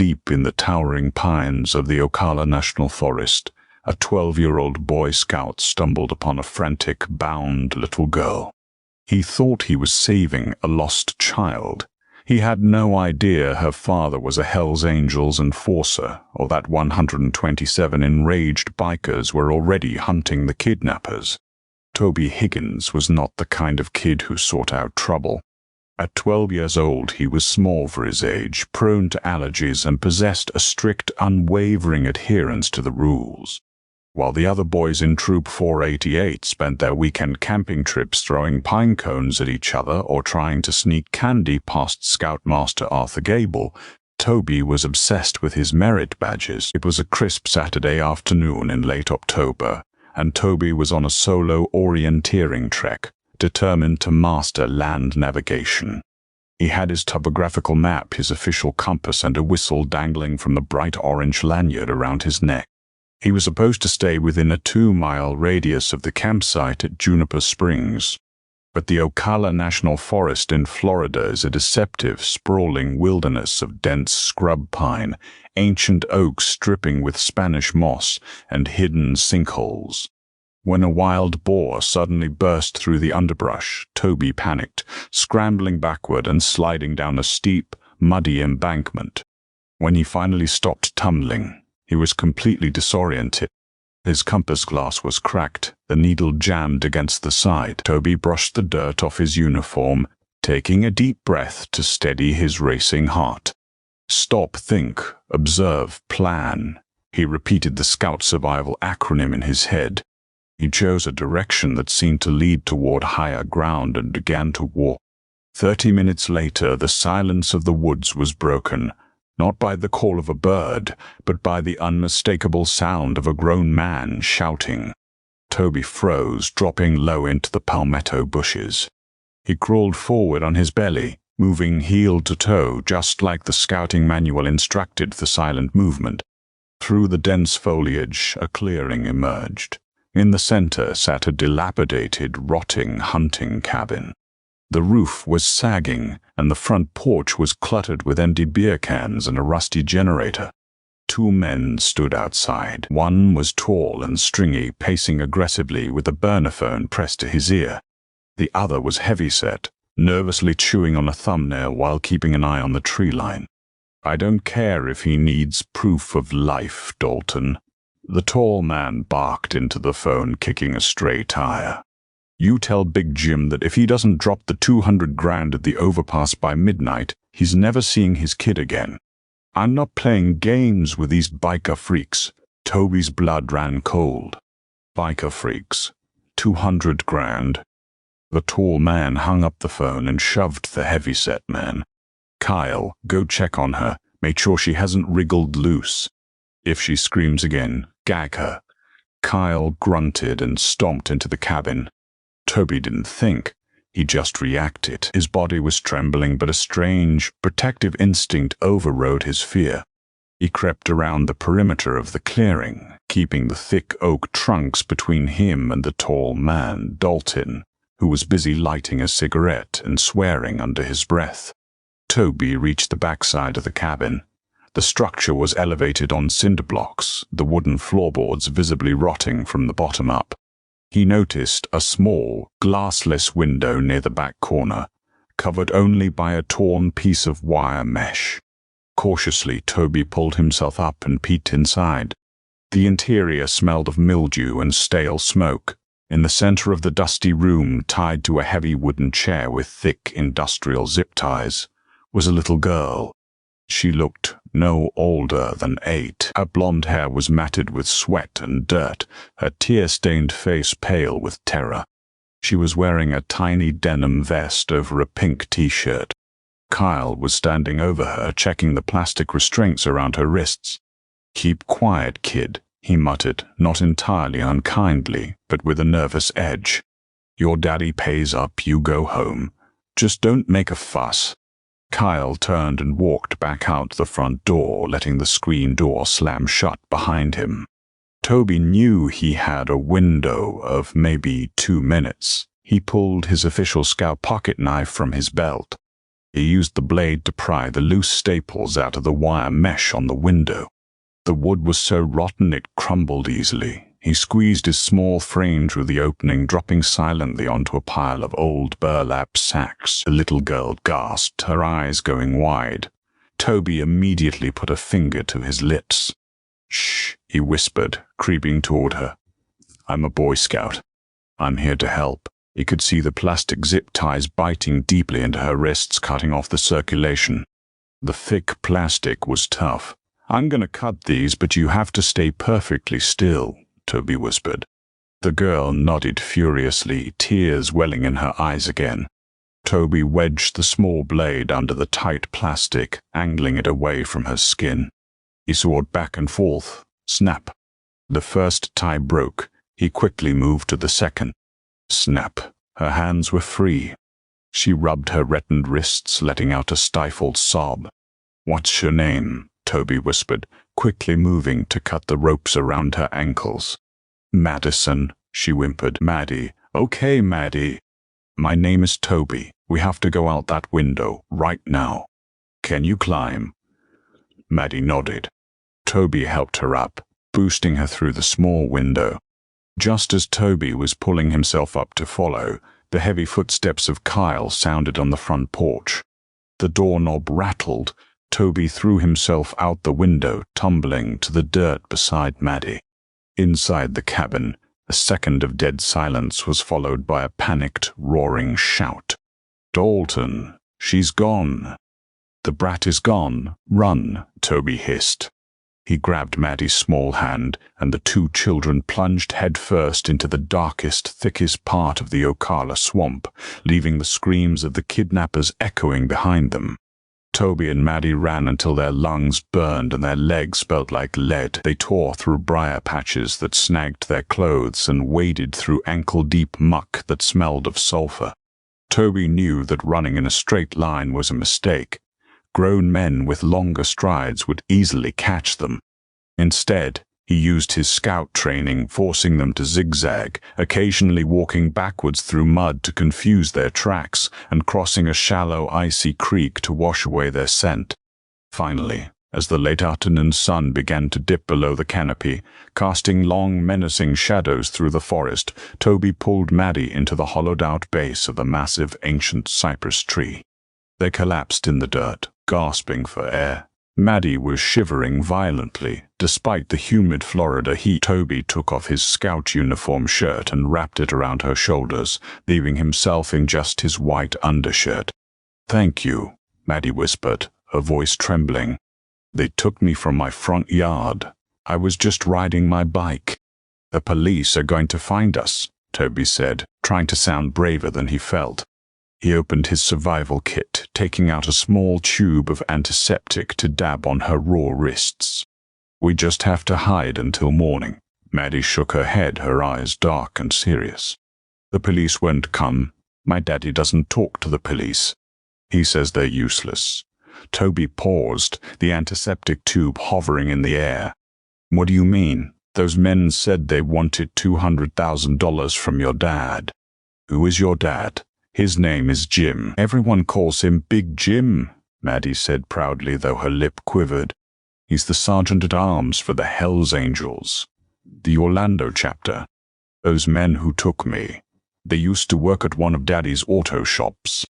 deep in the towering pines of the Ocala National Forest, a 12-year-old Boy Scout stumbled upon a frantic, bound little girl. He thought he was saving a lost child. He had no idea her father was a Hells Angels enforcer, or that 127 enraged bikers were already hunting the kidnappers. Toby Higgins was not the kind of kid who sought out trouble. At 12 years old, he was small for his age, prone to allergies, and possessed a strict, unwavering adherence to the rules. While the other boys in Troop 488 spent their weekend camping trips throwing pine cones at each other or trying to sneak candy past Scoutmaster Arthur Gable, Toby was obsessed with his merit badges. It was a crisp Saturday afternoon in late October, and Toby was on a solo orienteering trek, determined to master land navigation. He had his topographical map, his official compass, and a whistle dangling from the bright orange lanyard around his neck. He was supposed to stay within a 2-mile radius of the campsite at Juniper Springs. But the Ocala National Forest in Florida is a deceptive, sprawling wilderness of dense scrub pine, ancient oaks dripping with Spanish moss, and hidden sinkholes. When a wild boar suddenly burst through the underbrush, Toby panicked, scrambling backward and sliding down a steep, muddy embankment. When he finally stopped tumbling, he was completely disoriented. His compass glass was cracked, the needle jammed against the side. Toby brushed the dirt off his uniform, taking a deep breath to steady his racing heart. Stop, think, observe, plan. He repeated the Scout Survival acronym in his head. He chose a direction that seemed to lead toward higher ground and began to walk. 30 minutes later, the silence of the woods was broken. Not by the call of a bird, but by the unmistakable sound of a grown man shouting. Toby froze, dropping low into the palmetto bushes. He crawled forward on his belly, moving heel to toe, just like the scouting manual instructed the silent movement. Through the dense foliage, a clearing emerged. In the center sat a dilapidated, rotting hunting cabin. The roof was sagging, and the front porch was cluttered with empty beer cans and a rusty generator. 2 men stood outside. One was tall and stringy, pacing aggressively with a burner phone pressed to his ear. The other was heavyset, nervously chewing on a thumbnail while keeping an eye on the tree line. "I don't care if he needs proof of life, Dalton." The tall man barked into the phone, kicking a stray tire. "You tell Big Jim that if he doesn't drop the 200 grand at the overpass by midnight, he's never seeing his kid again. I'm not playing games with these biker freaks." Toby's blood ran cold. Biker freaks. 200 grand. The tall man hung up the phone and shoved the heavyset man. "Kyle, go check on her. Make sure she hasn't wriggled loose. If she screams again, gag her." Kyle grunted and stomped into the cabin. Toby didn't think. He just reacted. His body was trembling, but a strange, protective instinct overrode his fear. He crept around the perimeter of the clearing, keeping the thick oak trunks between him and the tall man, Dalton, who was busy lighting a cigarette and swearing under his breath. Toby reached the backside of the cabin. The structure was elevated on cinder blocks, the wooden floorboards visibly rotting from the bottom up. He noticed a small, glassless window near the back corner, covered only by a torn piece of wire mesh. Cautiously, Toby pulled himself up and peeked inside. The interior smelled of mildew and stale smoke. In the center of the dusty room, tied to a heavy wooden chair with thick industrial zip ties, was a little girl. She looked no older than 8. Her blonde hair was matted with sweat and dirt, her tear-stained face pale with terror. She was wearing a tiny denim vest over a pink t-shirt. Kyle was standing over her, checking the plastic restraints around her wrists. "Keep quiet, kid," he muttered, not entirely unkindly, but with a nervous edge. "Your daddy pays up, you go home. Just don't make a fuss." Kyle turned and walked back out the front door, letting the screen door slam shut behind him. Toby knew he had a window of maybe 2 minutes. He pulled his official scout pocket knife from his belt. He used the blade to pry the loose staples out of the wire mesh on the window. The wood was so rotten it crumbled easily. He squeezed his small frame through the opening, dropping silently onto a pile of old burlap sacks. The little girl gasped, her eyes going wide. Toby immediately put a finger to his lips. "Shh," he whispered, creeping toward her. "I'm a Boy Scout. I'm here to help." He could see the plastic zip ties biting deeply into her wrists, cutting off the circulation. The thick plastic was tough. "I'm gonna cut these, but you have to stay perfectly still," Toby whispered. The girl nodded furiously, tears welling in her eyes again. Toby wedged the small blade under the tight plastic, angling it away from her skin. He sawed back and forth. Snap. The first tie broke. He quickly moved to the second. Snap. Her hands were free. She rubbed her reddened wrists, letting out a stifled sob. "What's your name?" Toby whispered, quickly moving to cut the ropes around her ankles. "Madison," she whimpered. "Maddie." "Okay, Maddie." "My name is Toby. We have to go out that window, right now. Can you climb?" Maddie nodded. Toby helped her up, boosting her through the small window. Just as Toby was pulling himself up to follow, the heavy footsteps of Kyle sounded on the front porch. The doorknob rattled. Toby threw himself out the window, tumbling to the dirt beside Maddie. Inside the cabin, a second of dead silence was followed by a panicked, roaring shout. "Dalton, she's gone." "The brat is gone. Run," Toby hissed. He grabbed Maddie's small hand, and the two children plunged headfirst into the darkest, thickest part of the Ocala swamp, leaving the screams of the kidnappers echoing behind them. Toby and Maddie ran until their lungs burned and their legs felt like lead. They tore through briar patches that snagged their clothes and waded through ankle-deep muck that smelled of sulfur. Toby knew that running in a straight line was a mistake. Grown men with longer strides would easily catch them. Instead, he used his scout training, forcing them to zigzag, occasionally walking backwards through mud to confuse their tracks, and crossing a shallow, icy creek to wash away their scent. Finally, as the late afternoon sun began to dip below the canopy, casting long, menacing shadows through the forest, Toby pulled Maddie into the hollowed-out base of the massive, ancient cypress tree. They collapsed in the dirt, gasping for air. Maddie was shivering violently, despite the humid Florida heat. Toby took off his scout uniform shirt and wrapped it around her shoulders, leaving himself in just his white undershirt. "Thank you," Maddie whispered, her voice trembling. "They took me from my front yard. I was just riding my bike." "The police are going to find us," Toby said, trying to sound braver than he felt. He opened his survival kit, taking out a small tube of antiseptic to dab on her raw wrists. "We just have to hide until morning." Maddie shook her head, her eyes dark and serious. "The police won't come. My daddy doesn't talk to the police. He says they're useless." Toby paused, the antiseptic tube hovering in the air. "What do you mean? Those men said they wanted $200,000 from your dad." "Who is your dad?" "His name is Jim. Everyone calls him Big Jim," Maddie said proudly, though her lip quivered. "He's the sergeant-at-arms for the Hells Angels, the Orlando chapter. Those men who took me, they used to work at one of Daddy's auto shops.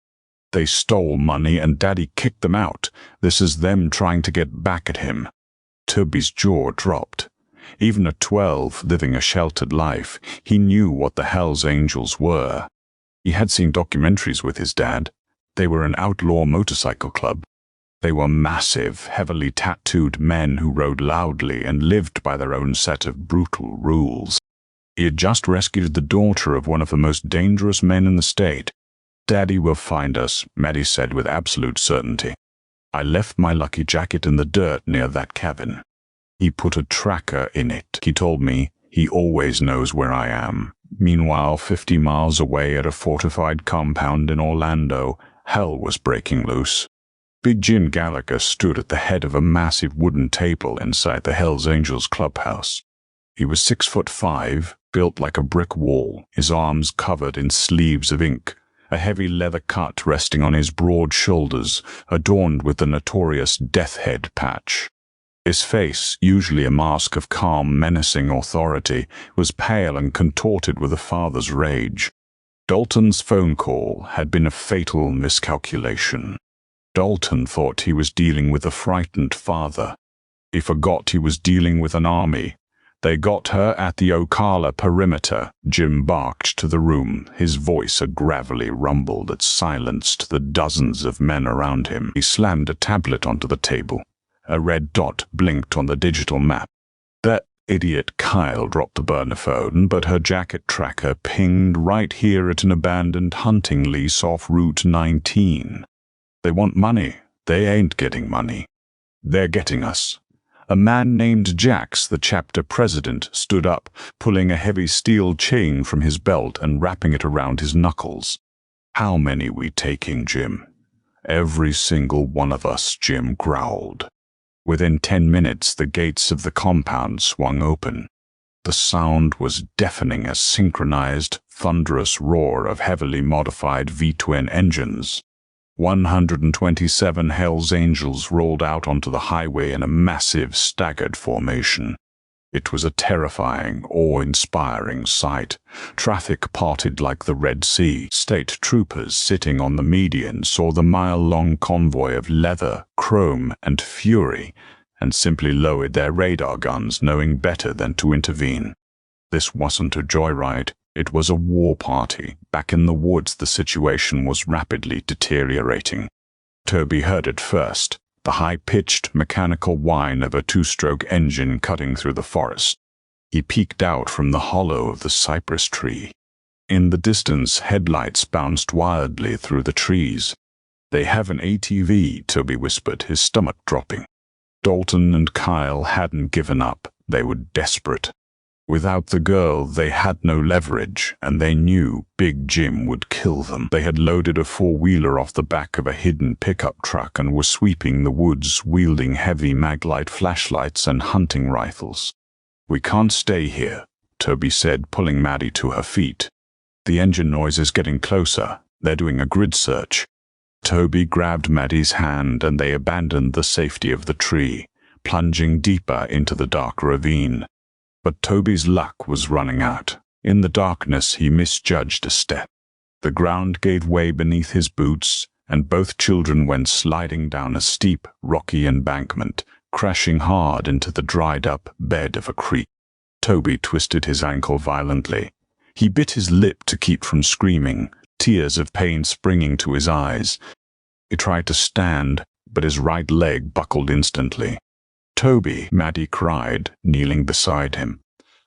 They stole money and Daddy kicked them out. This is them trying to get back at him." Toby's jaw dropped. Even at 12, living a sheltered life, he knew what the Hells Angels were. He had seen documentaries with his dad. They were an outlaw motorcycle club. They were massive, heavily tattooed men who rode loudly and lived by their own set of brutal rules. He had just rescued the daughter of one of the most dangerous men in the state. "Daddy will find us," Maddie said with absolute certainty. "I left my lucky jacket in the dirt near that cabin. He put a tracker in it. He told me he always knows where I am." Meanwhile, 50 miles away at a fortified compound in Orlando, hell was breaking loose. Big Jim Gallagher stood at the head of a massive wooden table inside the Hells Angels clubhouse. He was 6'5", built like a brick wall, his arms covered in sleeves of ink, a heavy leather cut resting on his broad shoulders, adorned with the notorious death head patch. His face, usually a mask of calm, menacing authority, was pale and contorted with a father's rage. Dalton's phone call had been a fatal miscalculation. Dalton thought he was dealing with a frightened father. He forgot he was dealing with an army. They got her at the Ocala perimeter. Jim barked to the room, his voice a gravelly rumble that silenced the dozens of men around him. He slammed a tablet onto the table. A red dot blinked on the digital map. That idiot Kyle dropped the burner phone, but her jacket tracker pinged right here at an abandoned hunting lease off Route 19. They want money. They ain't getting money. They're getting us. A man named Jax, the chapter president, stood up, pulling a heavy steel chain from his belt and wrapping it around his knuckles. How many we taking, Jim? Every single one of us, Jim growled. Within 10 minutes, the gates of the compound swung open. The sound was deafening, a synchronized, thunderous roar of heavily modified V-twin engines. 127 Hell's Angels rolled out onto the highway in a massive, staggered formation. It was a terrifying, awe-inspiring sight. Traffic parted like the Red Sea. State troopers sitting on the median saw the mile-long convoy of leather, chrome, and fury, and simply lowered their radar guns, knowing better than to intervene. This wasn't a joyride. It was a war party. Back in the woods, the situation was rapidly deteriorating. Toby heard it first. The high-pitched mechanical whine of a two-stroke engine cutting through the forest. He peeked out from the hollow of the cypress tree. In the distance, headlights bounced wildly through the trees. "They have an ATV," Toby whispered, his stomach dropping. Dalton and Kyle hadn't given up. They were desperate. Without the girl, they had no leverage, and they knew Big Jim would kill them. They had loaded a four-wheeler off the back of a hidden pickup truck and were sweeping the woods, wielding heavy maglite flashlights and hunting rifles. "We can't stay here," Toby said, pulling Maddie to her feet. "The engine noise is getting closer. They're doing a grid search." Toby grabbed Maddie's hand, and they abandoned the safety of the tree, plunging deeper into the dark ravine. But Toby's luck was running out. In the darkness, he misjudged a step. The ground gave way beneath his boots, and both children went sliding down a steep, rocky embankment, crashing hard into the dried-up bed of a creek. Toby twisted his ankle violently. He bit his lip to keep from screaming, tears of pain springing to his eyes. He tried to stand, but his right leg buckled instantly. "Toby," Maddie cried, kneeling beside him.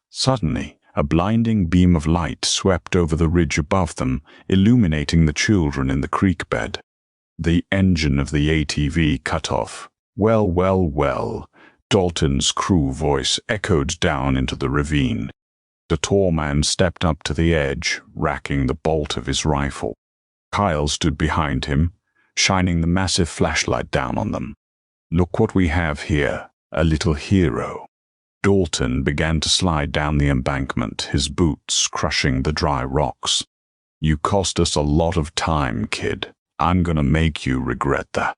Suddenly, a blinding beam of light swept over the ridge above them, illuminating the children in the creek bed. The engine of the ATV cut off. "Well, well, well," Dalton's crew voice echoed down into the ravine. The tall man stepped up to the edge, racking the bolt of his rifle. Kyle stood behind him, shining the massive flashlight down on them. "Look what we have here. A little hero." Dalton began to slide down the embankment, his boots crushing the dry rocks. "You cost us a lot of time, kid. I'm gonna make you regret that."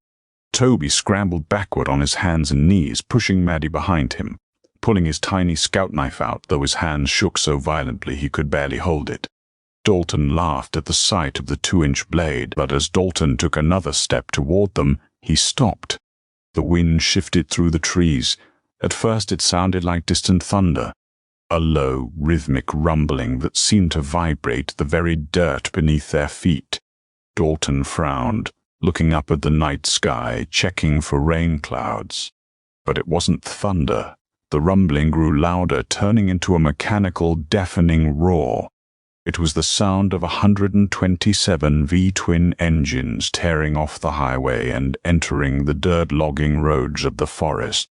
Toby scrambled backward on his hands and knees, pushing Maddie behind him, pulling his tiny scout knife out, though his hands shook so violently he could barely hold it. Dalton laughed at the sight of the 2-inch blade, but as Dalton took another step toward them, he stopped. The wind shifted through the trees. At first it sounded like distant thunder, a low, rhythmic rumbling that seemed to vibrate the very dirt beneath their feet. Dalton frowned, looking up at the night sky, checking for rain clouds. But it wasn't thunder. The rumbling grew louder, turning into a mechanical, deafening roar. It was the sound of 127 V-twin engines tearing off the highway and entering the dirt-logging roads of the forest.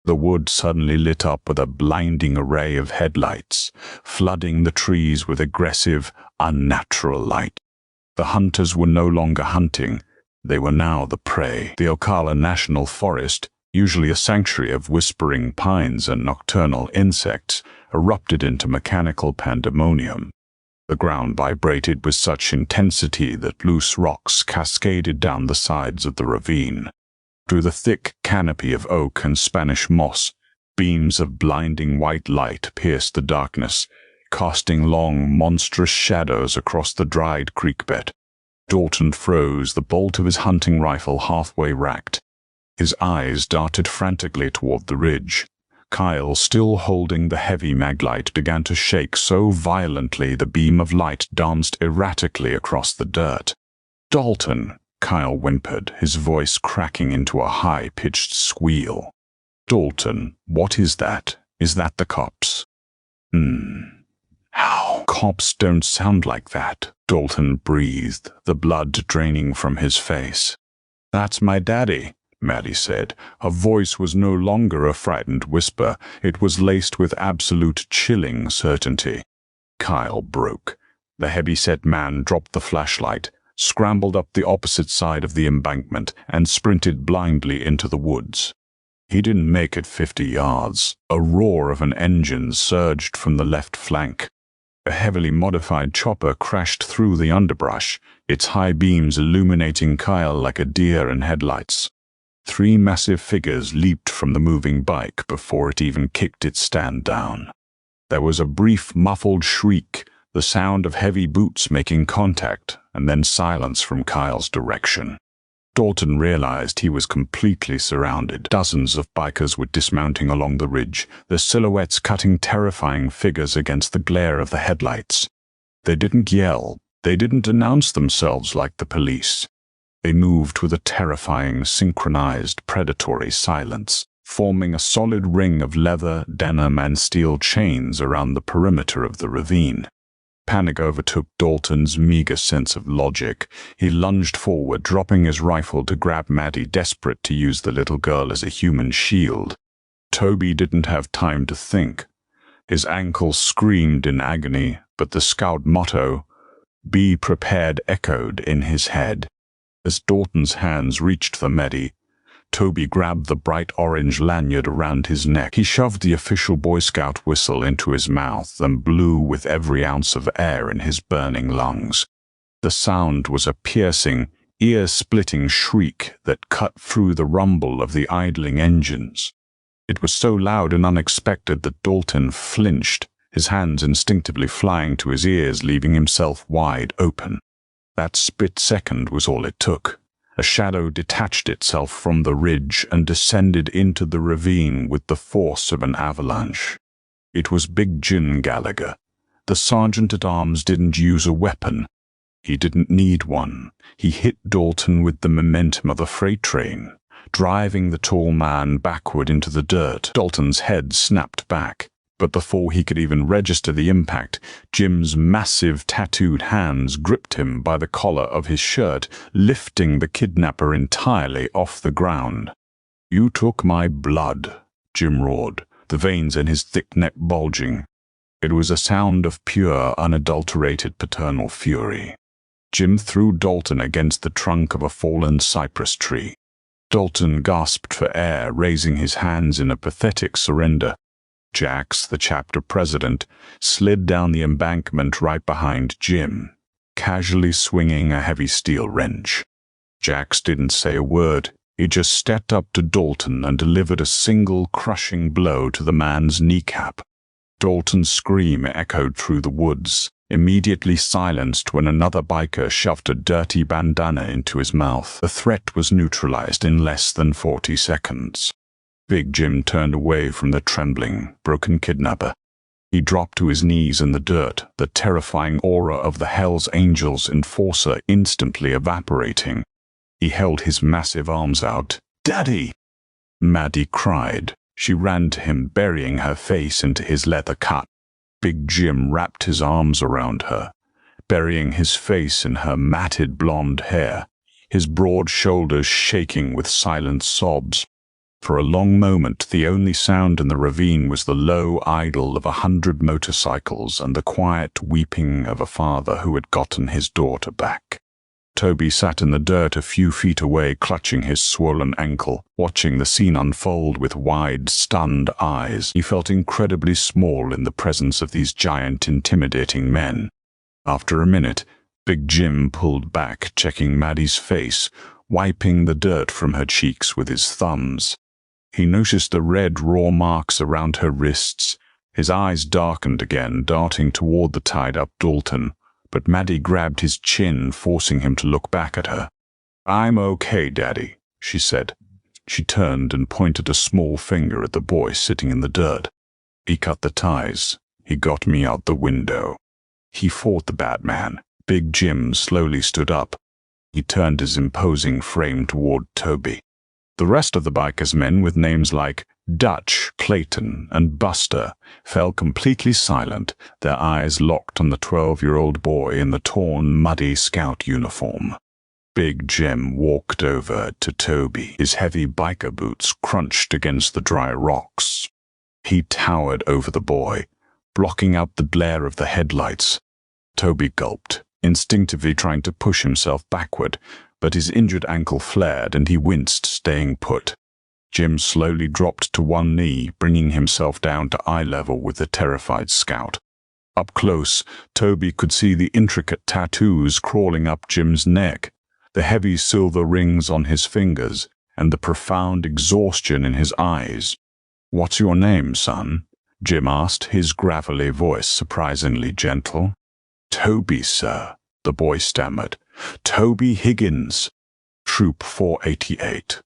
The wood suddenly lit up with a blinding array of headlights, flooding the trees with aggressive, unnatural light. The hunters were no longer hunting. They were now the prey. The Ocala National Forest, usually a sanctuary of whispering pines and nocturnal insects, erupted into mechanical pandemonium. The ground vibrated with such intensity that loose rocks cascaded down the sides of the ravine. Through the thick canopy of oak and Spanish moss, beams of blinding white light pierced the darkness, casting long, monstrous shadows across the dried creek bed. Dalton froze, the bolt of his hunting rifle halfway racked. His eyes darted frantically toward the ridge. Kyle, still holding the heavy maglite, began to shake so violently the beam of light danced erratically across the dirt. "Dalton," Kyle whimpered, his voice cracking into a high-pitched squeal. "Dalton, what is that? Is that the cops?" "How? Cops don't sound like that," Dalton breathed, the blood draining from his face. "That's my daddy," Maddie said. Her voice was no longer a frightened whisper. It was laced with absolute chilling certainty. Kyle broke. The heavy-set man dropped the flashlight, scrambled up the opposite side of the embankment, and sprinted blindly into the woods. He didn't make it 50 yards. A roar of an engine surged from the left flank. A heavily modified chopper crashed through the underbrush, its high beams illuminating Kyle like a deer in headlights. 3 massive figures leaped from the moving bike before it even kicked its stand down. There was a brief, muffled shriek, the sound of heavy boots making contact, and then silence from Kyle's direction. Dalton realized he was completely surrounded. Dozens of bikers were dismounting along the ridge, their silhouettes cutting terrifying figures against the glare of the headlights. They didn't yell. They didn't announce themselves like the police. They moved with a terrifying, synchronized, predatory silence, forming a solid ring of leather, denim, and steel chains around the perimeter of the ravine. Panic overtook Dalton's meager sense of logic. He lunged forward, dropping his rifle to grab Maddie, desperate to use the little girl as a human shield. Toby didn't have time to think. His ankle screamed in agony, but the scout motto, "Be prepared," echoed in his head. As Dalton's hands reached for Maddie, Toby grabbed the bright orange lanyard around his neck. He shoved the official Boy Scout whistle into his mouth and blew with every ounce of air in his burning lungs. The sound was a piercing, ear-splitting shriek that cut through the rumble of the idling engines. It was so loud and unexpected that Dalton flinched, his hands instinctively flying to his ears, leaving himself wide open. That split second was all it took. A shadow detached itself from the ridge and descended into the ravine with the force of an avalanche. It was Big Jim Gallagher. The sergeant-at-arms didn't use a weapon. He didn't need one. He hit Dalton with the momentum of a freight train, driving the tall man backward into the dirt. Dalton's head snapped back. But before he could even register the impact, Jim's massive tattooed hands gripped him by the collar of his shirt, lifting the kidnapper entirely off the ground. "You took my blood," Jim roared, the veins in his thick neck bulging. It was a sound of pure, unadulterated paternal fury. Jim threw Dalton against the trunk of a fallen cypress tree. Dalton gasped for air, raising his hands in a pathetic surrender. Jax, the chapter president, slid down the embankment right behind Jim, casually swinging a heavy steel wrench. Jax didn't say a word. He just stepped up to Dalton and delivered a single crushing blow to the man's kneecap. Dalton's scream echoed through the woods, immediately silenced when another biker shoved a dirty bandana into his mouth. The threat was neutralized in less than 40 seconds. Big Jim turned away from the trembling, broken kidnapper. He dropped to his knees in the dirt, the terrifying aura of the Hell's Angels enforcer instantly evaporating. He held his massive arms out. "Daddy!" Maddie cried. She ran to him, burying her face into his leather cut. Big Jim wrapped his arms around her, burying his face in her matted blonde hair, his broad shoulders shaking with silent sobs. For a long moment, the only sound in the ravine was the low idle of 100 motorcycles and the quiet weeping of a father who had gotten his daughter back. Toby sat in the dirt a few feet away, clutching his swollen ankle, watching the scene unfold with wide, stunned eyes. He felt incredibly small in the presence of these giant, intimidating men. After a minute, Big Jim pulled back, checking Maddie's face, wiping the dirt from her cheeks with his thumbs. He noticed the red, raw marks around her wrists. His eyes darkened again, darting toward the tied-up Dalton, but Maddie grabbed his chin, forcing him to look back at her. "I'm okay, Daddy," she said. She turned and pointed a small finger at the boy sitting in the dirt. "He cut the ties. He got me out the window. He fought the bad man." Big Jim slowly stood up. He turned his imposing frame toward Toby. The rest of the bikers' men with names like Dutch, Clayton, and Buster fell completely silent, their eyes locked on the 12-year-old boy in the torn, muddy scout uniform. Big Jim walked over to Toby, his heavy biker boots crunched against the dry rocks. He towered over the boy, blocking out the glare of the headlights. Toby gulped, instinctively trying to push himself backward, but his injured ankle flared and he winced, staying put. Jim slowly dropped to one knee, bringing himself down to eye level with the terrified scout. Up close, Toby could see the intricate tattoos crawling up Jim's neck, the heavy silver rings on his fingers, and the profound exhaustion in his eyes. "What's your name, son?" Jim asked, his gravelly voice surprisingly gentle. "Toby, sir," the boy stammered. "Toby Higgins, Troop 488.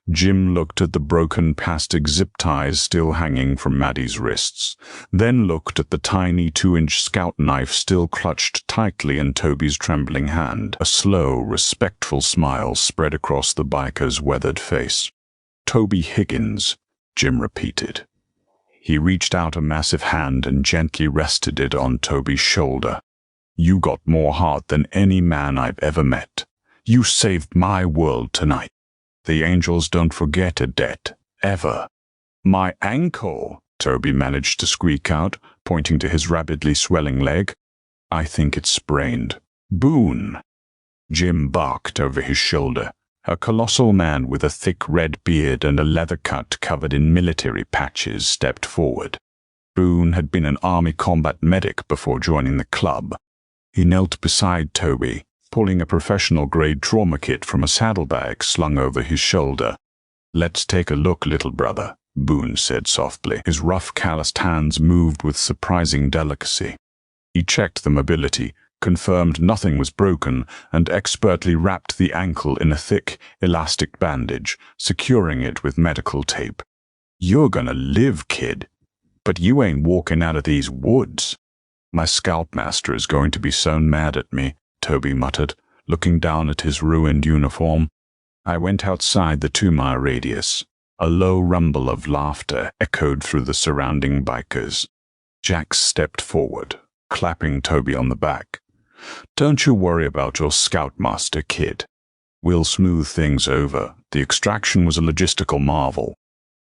Jim looked at the broken plastic zip ties still hanging from Maddie's wrists, then looked at the tiny 2-inch scout knife still clutched tightly in Toby's trembling hand. A slow, respectful smile spread across the biker's weathered face. "Toby Higgins," Jim repeated. He reached out a massive hand and gently rested it on Toby's shoulder. "You got more heart than any man I've ever met. You saved my world tonight. The angels don't forget a debt, ever." "My ankle," Toby managed to squeak out, pointing to his rapidly swelling leg. "I think it's sprained." "Boone." Jim barked over his shoulder. A colossal man with a thick red beard and a leather cut covered in military patches stepped forward. Boone had been an army combat medic before joining the club. He knelt beside Toby, pulling a professional-grade trauma kit from a saddlebag slung over his shoulder. "Let's take a look, little brother," Boone said softly. His rough, calloused hands moved with surprising delicacy. He checked the mobility, confirmed nothing was broken, and expertly wrapped the ankle in a thick, elastic bandage, securing it with medical tape. "You're gonna live, kid. But you ain't walking out of these woods." "My scoutmaster is going to be so mad at me," Toby muttered, looking down at his ruined uniform. I went outside the 2-mile radius. A low rumble of laughter echoed through the surrounding bikers. Jack stepped forward, clapping Toby on the back. "Don't you worry about your scoutmaster, kid. We'll smooth things over. The extraction was a logistical marvel."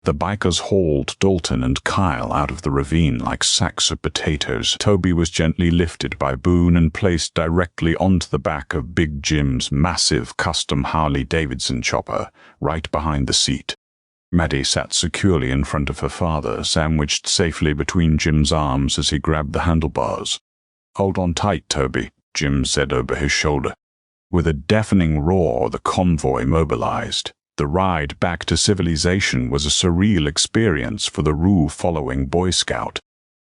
The bikers hauled Dalton and Kyle out of the ravine like sacks of potatoes. Toby was gently lifted by Boone and placed directly onto the back of Big Jim's massive custom Harley-Davidson chopper, right behind the seat. Maddie sat securely in front of her father, sandwiched safely between Jim's arms as he grabbed the handlebars. "Hold on tight, Toby," Jim said over his shoulder. With a deafening roar, the convoy mobilized. The ride back to civilization was a surreal experience for the rule-following Boy Scout.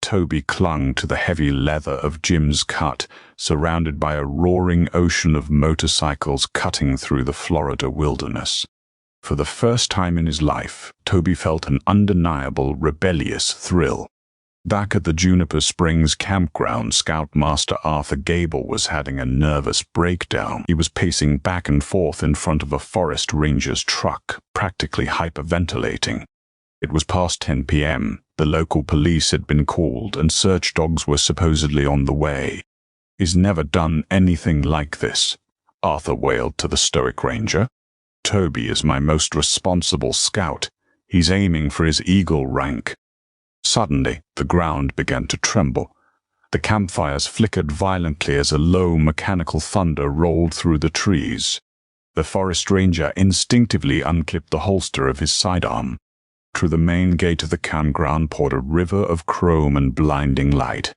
Toby clung to the heavy leather of Jim's cut, surrounded by a roaring ocean of motorcycles cutting through the Florida wilderness. For the first time in his life, Toby felt an undeniable, rebellious thrill. Back at the Juniper Springs campground, Scoutmaster Arthur Gable was having a nervous breakdown. He was pacing back and forth in front of a forest ranger's truck, practically hyperventilating. It was past 10 p.m. The local police had been called, and search dogs were supposedly on the way. "He's never done anything like this," Arthur wailed to the stoic ranger. "Toby is my most responsible scout. He's aiming for his eagle rank." Suddenly, the ground began to tremble. The campfires flickered violently as a low mechanical thunder rolled through the trees. The forest ranger instinctively unclipped the holster of his sidearm. Through the main gate of the campground poured a river of chrome and blinding light.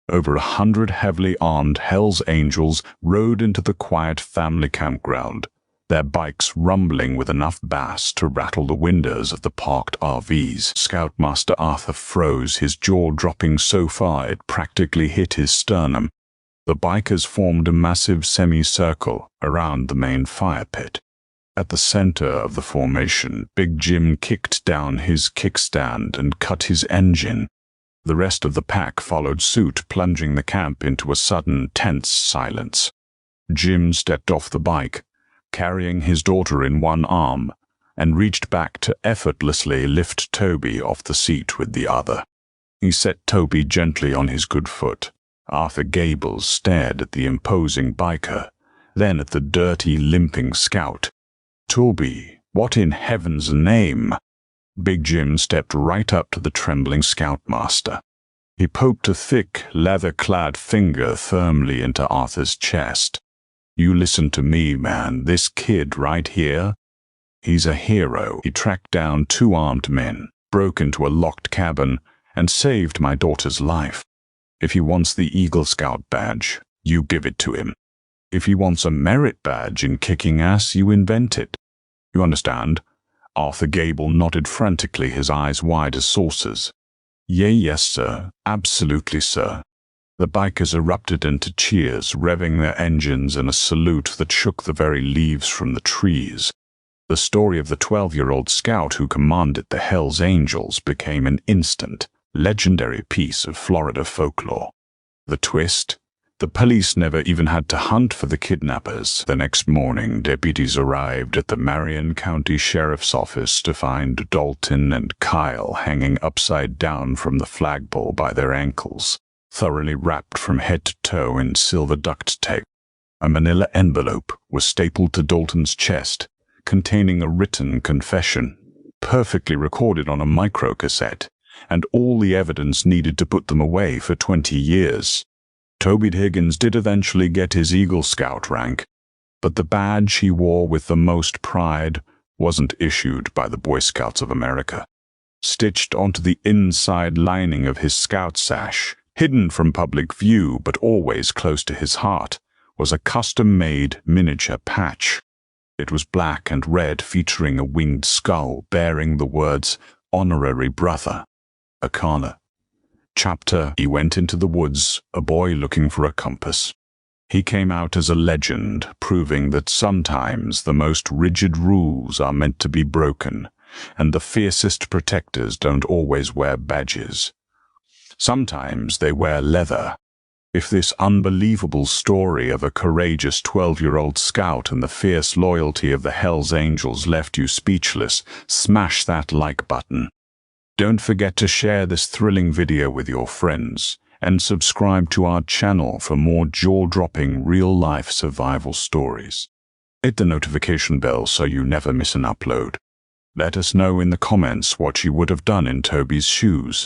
Over 100 heavily armed Hell's Angels rode into the quiet family campground, their bikes rumbling with enough bass to rattle the windows of the parked RVs. Scoutmaster Arthur froze, his jaw dropping so far it practically hit his sternum. The bikers formed a massive semicircle around the main fire pit. At the center of the formation, Big Jim kicked down his kickstand and cut his engine. The rest of the pack followed suit, plunging the camp into a sudden, tense silence. Jim stepped off the bike, carrying his daughter in one arm, and reached back to effortlessly lift Toby off the seat with the other. He set Toby gently on his good foot. Arthur Gables stared at the imposing biker, then at the dirty, limping scout. "Toby, what in heaven's name?" Big Jim stepped right up to the trembling scoutmaster. He poked a thick, leather-clad finger firmly into Arthur's chest. "You listen to me, man. This kid right here, he's a hero. He tracked down 2 armed men, broke into a locked cabin, and saved my daughter's life. If he wants the Eagle Scout badge, you give it to him. If he wants a merit badge in kicking ass, you invent it. You understand?" Arthur Gable nodded frantically, his eyes wide as saucers. Yes, sir. Absolutely, sir." The bikers erupted into cheers, revving their engines in a salute that shook the very leaves from the trees. The story of the 12-year-old scout who commanded the Hells Angels became an instant, legendary piece of Florida folklore. The twist? The police never even had to hunt for the kidnappers. The next morning, deputies arrived at the Marion County Sheriff's Office to find Dalton and Kyle hanging upside down from the flagpole by their ankles, thoroughly wrapped from head to toe in silver duct tape. A manila envelope was stapled to Dalton's chest, containing a written confession, perfectly recorded on a microcassette, and all the evidence needed to put them away for 20 years. Toby Higgins did eventually get his Eagle Scout rank, but the badge he wore with the most pride wasn't issued by the Boy Scouts of America. Stitched onto the inside lining of his scout sash, hidden from public view but always close to his heart, was a custom-made miniature patch. It was black and red, featuring a winged skull bearing the words "Honorary Brother." Akana. Chapter: He went into the woods, a boy looking for a compass. He came out as a legend, proving that sometimes the most rigid rules are meant to be broken, and the fiercest protectors don't always wear badges. Sometimes they wear leather. If this unbelievable story of a courageous 12-year-old scout and the fierce loyalty of the Hells Angels left you speechless, smash that like button. Don't forget to share this thrilling video with your friends and subscribe to our channel for more jaw-dropping real-life survival stories. Hit the notification bell so you never miss an upload. Let us know in the comments what you would have done in Toby's shoes.